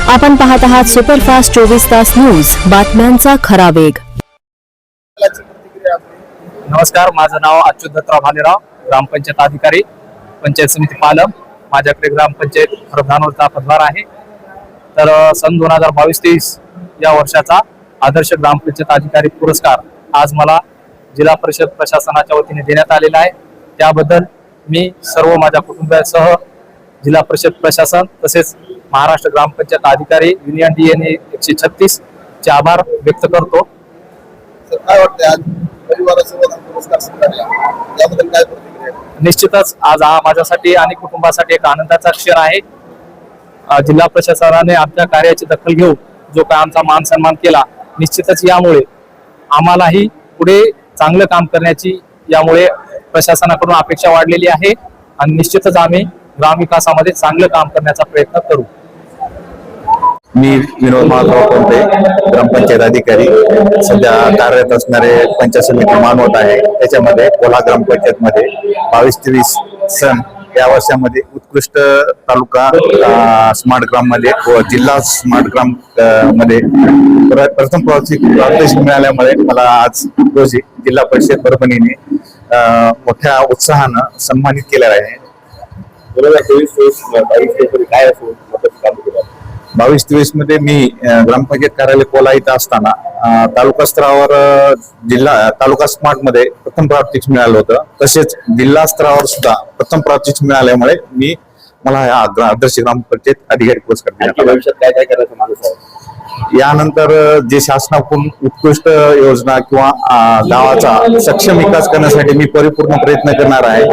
आपण पाहत आहात सुपरफास्ट 24 तास न्यूज, बातम्यांचा खरा वेग। नमस्कार, माझं नाव अच्युत दत्तराव भालेराव, ग्रामपंचायत अधिकारी, पंचायत समिती पालम। माझ्याकडे ग्रामपंचायत प्रधानचा पदभार आहे। तर सन 2022-23 या वर्षाचा आदर्श ग्रामपंचायत अधिकारी पुरस्कार आज मला जिल्हा परिषद प्रशासनाच्या वतीने देण्यात आलेला आहे। त्याबद्दल मी सर्व माझ्या कुटुंबासह जिल्हा परिषद प्रशासन तसेच महाराष्ट्र ग्रामपंचायत अधिकारी युनियन DNA 136 चे आभार व्यक्त करतो। काय वाटतं आज परिवारासोबत पुरस्कार स्वीकारला याबद्दल काय प्रतिक्रिया? निश्चितच आज हा माझ्यासाठी आणि कुटुंबासाठी एक आनंदाचा क्षण आहे। जिल्हा प्रशासनाने आमच्या कार्याची दखल घेऊन जो काय आमचा मान सन्मान केला, निश्चितच यामुळे आम्हालाही पुढे चांगलं काम करण्याची यामुळे प्रशासनाकडून अपेक्षा वाढलेली आहे आणि निश्चितच आम्ही ग्रामविकासामध्ये चांगलं काम करण्याचा प्रयत्न करू। मी विनोद माधव कोणते, ग्रामपंचायत अधिकारी, सध्या कार्यरत असणारे पंचायत समिती मानवत आहे। त्याच्यामध्ये कोल्हा ग्रामपंचायत मध्ये 22-23 सन या वर्षामध्ये उत्कृष्ट तालुका स्मार्ट ग्राम मध्ये व जिल्हा स्मार्ट ग्राम मध्ये प्रथम प्रादेशिक मिळाल्यामुळे मला आज रोजी जिल्हा परिषद परभणीने मोठ्या उत्साहानं सन्मानित केलेला आहे। 22-23 मध्ये मी ग्रामपंचायत कार्यालय कोल्हा इथं असताना तालुका स्तरावर तालुका स्मार्ट मध्ये प्रथम प्राप्तीच मिळालं होतं। तसेच जिल्हा स्तरावर सुद्धा प्रथम प्राप्तीच मिळाल्यामुळे मला आदर्श ग्रामपंचायत अधिकारी पुरस्कार देण्यात आला। भविष्यात काय काय करायचं माणूस आहे? यानंतर जे शासनाकडून उत्कृष्ट योजना किंवा गावाचा सक्षम विकास करण्यासाठी मी परिपूर्ण प्रयत्न करणार आहे।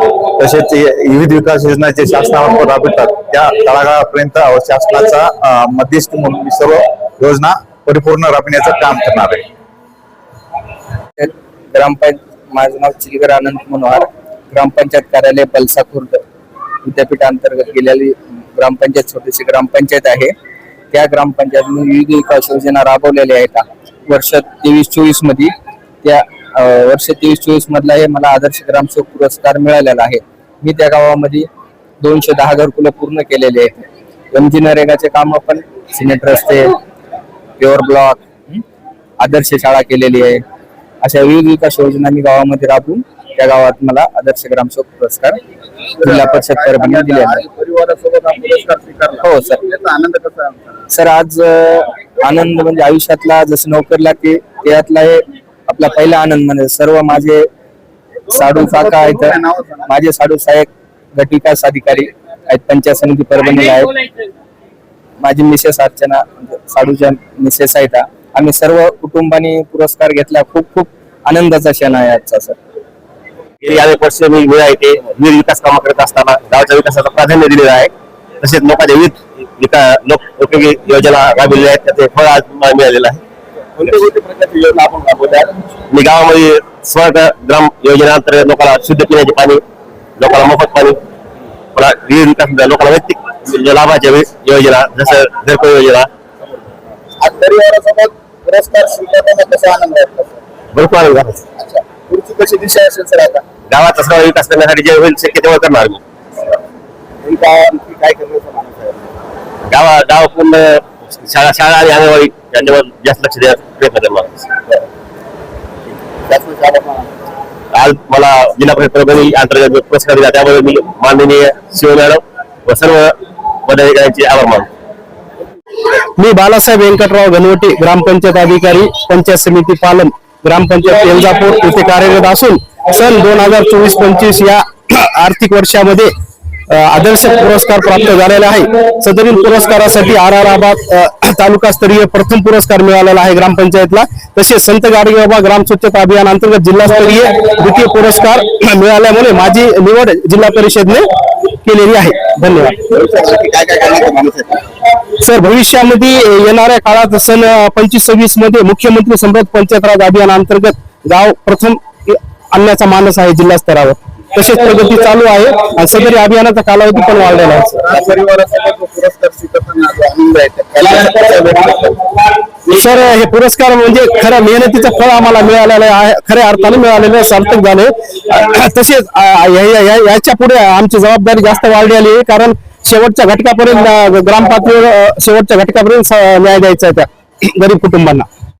तसेच विविध विकास योजना जे शासनावर राबवतात त्या तळागाळापर्यंत शासनाचा मध्यस्थ म्हणून मी सर्व योजना परिपूर्ण राबविण्याचं काम करणार आहे। ग्रामपंचायत, माझं नाव चिलगर आनंद मनोहर, ग्रामपंचायत कार्यालय पलसा खुर्द विद्यापीठांतर्गत गेलेली ग्रामपंचायत छोटीशी ग्रामपंचायत आहे। त्या ग्रामपंचायतीने विविध विकास योजना राबवलेल्या आहेत। वर्ष 23-24 मध्ये त्या वर्ष 23-24 मधला हे मला आदर्श ग्रामसेवक पुरस्कार मिळालेला आहे। मी त्या गावामध्ये 210 घरकुलं पूर्ण केलेले आहेत। MG नरेगाचे काम पण, सिमेंट रस्ते, प्युअर ब्लॉक, आदर्श शाळा केलेली आहे। अशा विविध विकास योजना मी गावामध्ये राबवून त्या गावात मला आदर्श ग्रामसेवक पुरस्कार जिल्हा परिषद परभणी दिलेला आहे। परिवारासोबत पुरस्कार स्वीकारला, हो सर। याचा आनंद कसा आहे? सर आज आनंद म्हणजे आयुष्यातला जसं नोकर लागते त्यातला हे आपला पहिला आनंद म्हणजे सर्व माझे साडू काका आहेत, माझे साडू सहाय्यक गट विकास अधिकारी आहेत, पंचायत समिती परभणीला आहेत, माझी मिसेस अर्चना साडूच्या मिसेस आहेत। आम्ही सर्व कुटुंबाने पुरस्कार घेतला। खूप खूप आनंदाचा क्षण आहे आजचा सर। गेली अनेक वर्ष मी विविध विकास कामं करत असताना गावाच्या विकासाला प्राधान्य दिलेलं आहे। तसेच लोकांच्या विविध उपयोगी योजना राबविलेल्या आहेत, त्याचे फळ आज मला मिळालेलं आहे। कोणत्या प्रकारची योजना आपण राबवल्या? मी गावामध्ये स्मार्ट ग्राम योजना अंतर्गत लोकांना शुद्ध पिण्याचे पाणी, लोकांना मोफत पाणी, मला विविध विकास लोकांना वैयक्तिक लाभाच्या योजना जसं घरकुल योजना। आज परिवारासोबत पुरस्कार स्वीकारताना कसा आनंद वाटतो? भरपूर आनंद झाला। अच्छा, पुढची कशी दिशा असेल सर आता? गावाचा सर्व विकास करण्यासाठी जे होईल शक्य तेव्हा करणार मी। काय करण्याचा माणूस आहे? गाव पूर्ण शाळा आणि अंगणवाडी यांच्यावर जास्त लक्ष देण्याचा प्रयत्न करणार। आज मला जिल्हा परिषद परभणी अंतर्गत पुरस्कार दिला, त्यामुळे मी माननीय शिव मॅडम व सर्व पदाधिकाऱ्यांचे आभार मानतो। मी बालासाहेब व्यंकटराव घनवटी, ग्रामपंचायत अधिकारी, पंचायत समिती पालम, ग्रामपंचायत एल्जापूर येथे कार्यरत असून सन 2024-25 या आर्थिक वर्षामध्ये आदर्श पुरस्कार प्राप्त झालेला आहे। सदरील पुरस्कारासाठी आराराबाद तालुकास्तरीय प्रथम पुरस्कार मिळालेला आहे ग्रामपंचायतला। तसेच संत गाडगेबाबा ग्राम स्वच्छता अभियान अंतर्गत जिल्हास्तरीय द्वितीय पुरस्कार मिळाल्यामुळे माझी निवड जिल्हा परिषदने केलेली आहे। धन्यवाद काय काय करण्याचा माणूस आहे? सर, भविष्यामध्ये येणाऱ्या काळात सन 25-26 मध्ये मुख्यमंत्री समृद्ध पंचायत राज अभियान अंतर्गत गाव प्रथम आणण्याचा मानस आहे जिल्हा स्तरावर। तसेच प्रगती चालू आहे आणि सदरी अभियानाचा कालावधी पण वाढलेला आहे। परिवारासोबत पुरस्कार स्वीकारताना आनंद आहे सर, हे पुरस्कार म्हणजे खरं मेहनतीचं फळ आम्हाला मिळालेलं आहे, खऱ्या अर्थाने मिळालेलं सार्थक झाले। तसेच याच्या पुढे आमची जबाबदारी जास्त वाढली आहे, कारण शेवटच्या घटकापर्यंत ग्राम पातळीवर शेवटच्या घटकापर्यंत न्याय द्यायचा आहे त्या गरीब कुटुंबांना.